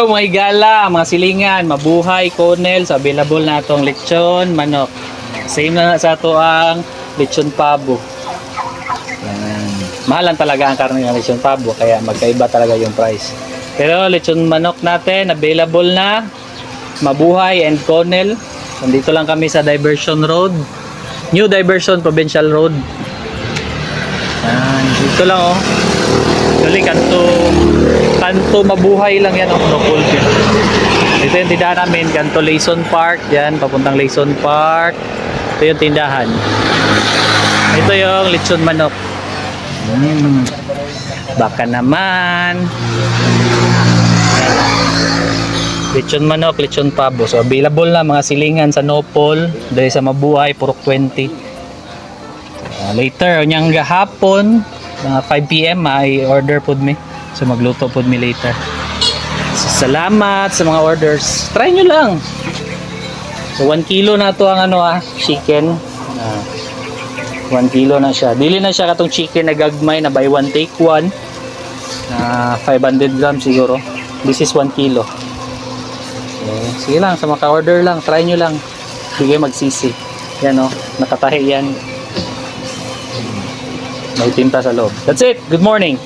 Mga gala, mga silingan, mabuhay, Cornell, so available na itong lechon, manok. Same na sa ito ang lechon pabo. Yan. Mahalan talaga ang karne ng lechon pabo, kaya magkaiba talaga yung price. Pero lechon manok natin, available na, mabuhay and Cornell. Nandito lang kami sa Diversion Road. New Diversion Provincial Road. Yan. Dito lang oh. Actually, kanto mabuhay lang yan, no cold yun. Ito yung tindahan namin, kanto Layson Park, yan, papuntang Layson Park. Ito yung tindahan. Ito yung lechon manok. Baka naman. Lechon manok, lechon pabo. So, available na mga silingan sa Nopol, dahil sa mabuhay, purok 20. Later, nyang gahapon, mga 5 PM i-order pod mi. So magluto pod mi later. So, salamat sa mga orders. Try nyo lang. So 1 kilo na to ang chicken. 1 kilo na siya. Dili na siya katong chicken na gagmay na buy one take one. 500 grams siguro. This is 1 kilo. Okay. Sige lang, sa maka-order lang, try nyo lang. Sige magsisi. Yan nakatahi yan. May tinta sa loob. That's it. Good morning.